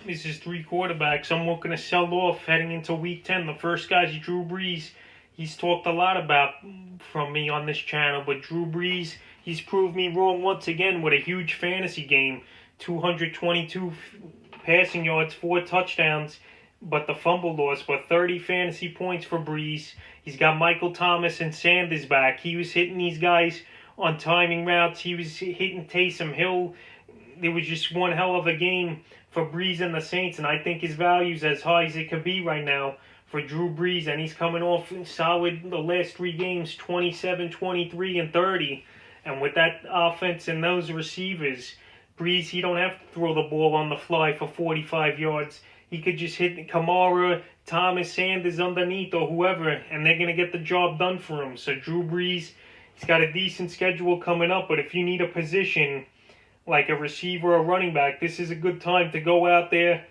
This is three quarterbacks I'm looking to sell off heading into week 10. The first guy's Drew Brees. He's talked a lot about from me on this channel, but Drew Brees, he's proved me wrong once again with a huge fantasy game. 222 passing yards, 4 touchdowns, but the fumble loss, but 30 fantasy points for Brees. He's got Michael Thomas and Sanders back. He was hitting these guys on timing routes. He was hitting Taysom Hill. It was just one hell of a game for Brees and the Saints, and I think his value's as high as it could be right now for Drew Brees, and he's coming off solid the last 3 games, 27, 23, and 30. And with that offense and those receivers, Brees, he don't have to throw the ball on the fly for 45 yards. He could just hit Kamara, Thomas, Sanders underneath, or whoever, and they're going to get the job done for him. So Drew Brees, he's got a decent schedule coming up, but if you need a position like a receiver or running back, this is a good time to go out there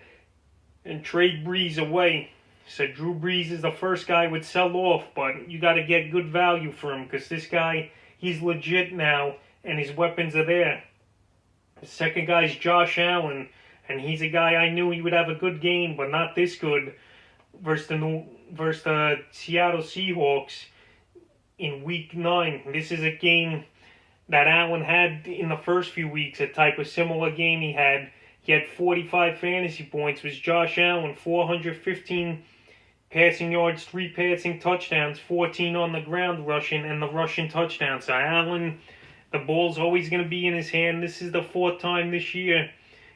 and trade Brees away. So Drew Brees is the first guy I would sell off, but you got to get good value for him because this guy, he's legit now, and his weapons are there. The second guy's Josh Allen, and he's a guy I knew he would have a good game, but not this good versus the Seattle Seahawks in Week 9. This is a game that Allen had in the first few weeks, a type of similar game he had. He had 45 fantasy points. It was Josh Allen, 415 passing yards, 3 passing touchdowns, 14 on the ground rushing, and the rushing touchdown. So Allen, the ball's always going to be in his hand. This is the 4th time this year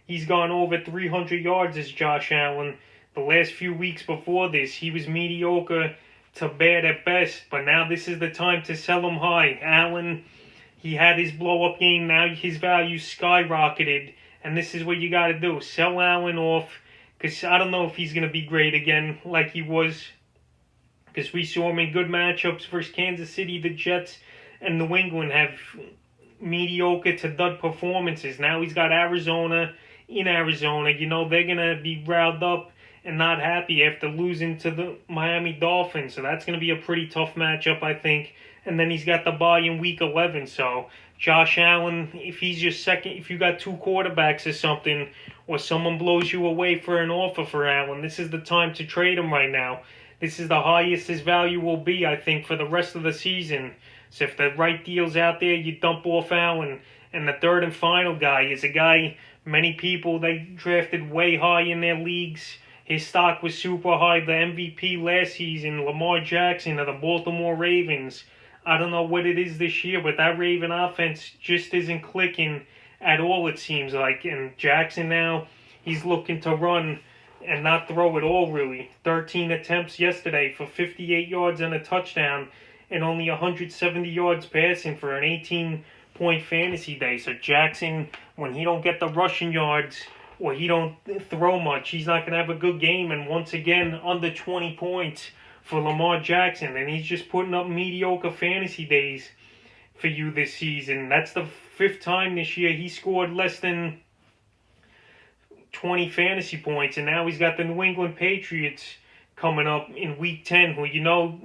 he's gone over 300 yards as Josh Allen. The last few weeks before this, he was mediocre to bad at best, but now this is the time to sell him high. Allen, he had his blow-up game. Now his value skyrocketed, and this is what you got to do. Sell Allen off, because I don't know if he's going to be great again like he was, because we saw him in good matchups versus Kansas City. The Jets and New England have mediocre to dud performances. Now he's got Arizona in Arizona. You know, they're going to be riled up and not happy after losing to the Miami Dolphins. So that's going to be a pretty tough matchup, I think. And then he's got the bye in Week 11. So Josh Allen, if he's your second, if you got 2 quarterbacks or something, or someone blows you away for an offer for Allen, this is the time to trade him right now. This is the highest his value will be, I think, for the rest of the season. So if the right deal's out there, you dump off Allen. And the third and final guy is a guy many people, they drafted way high in their leagues. His stock was super high. The MVP last season, Lamar Jackson of the Baltimore Ravens. I don't know what it is this year, but that Raven offense just isn't clicking at all, it seems like. And Jackson now, he's looking to run and not throw at all, really. 13 attempts yesterday for 58 yards and a touchdown, and only 170 yards passing for an 18-point fantasy day. So Jackson, when he don't get the rushing yards or he don't throw much, he's not going to have a good game. And once again, under 20 points for Lamar Jackson, and he's just putting up mediocre fantasy days for you this season. That's the 5th time this year he scored less than 20 fantasy points, and now he's got the New England Patriots coming up in Week 10, who, you know,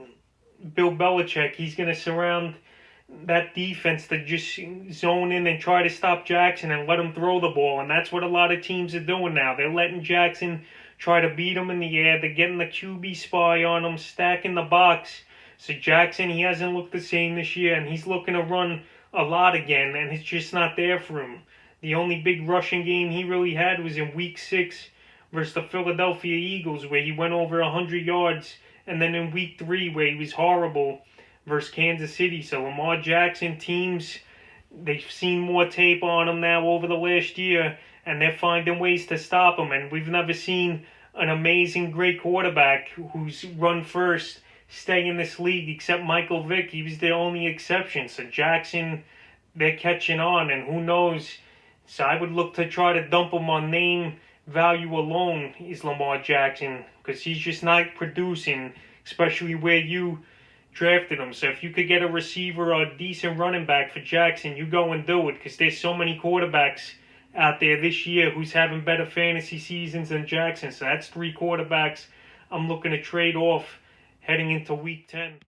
Bill Belichick, he's going to surround that defense to just zone in and try to stop Jackson and let him throw the ball, and that's what a lot of teams are doing now. They're letting Jackson try to beat him in the air. They're getting the QB spy on him, stacking the box. So Jackson, he hasn't looked the same this year, and he's looking to run a lot again, and it's just not there for him. The only big rushing game he really had was in Week 6 versus the Philadelphia Eagles, where he went over 100 yards, and then in Week 3 where he was horrible versus Kansas City. So Lamar Jackson, teams, they've seen more tape on him now over the last year, and they're finding ways to stop him. And we've never seen an amazing, great quarterback who's run first stay in this league except Michael Vick. He was the only exception. So Jackson, they're catching on, and who knows. So I would look to try to dump him on name value alone is Lamar Jackson, because he's just not producing, especially where you drafted him. So if you could get a receiver or a decent running back for Jackson, you go and do it, because there's so many quarterbacks out there this year who's having better fantasy seasons than Jackson. So that's 3 quarterbacks I'm looking to trade off heading into Week 10.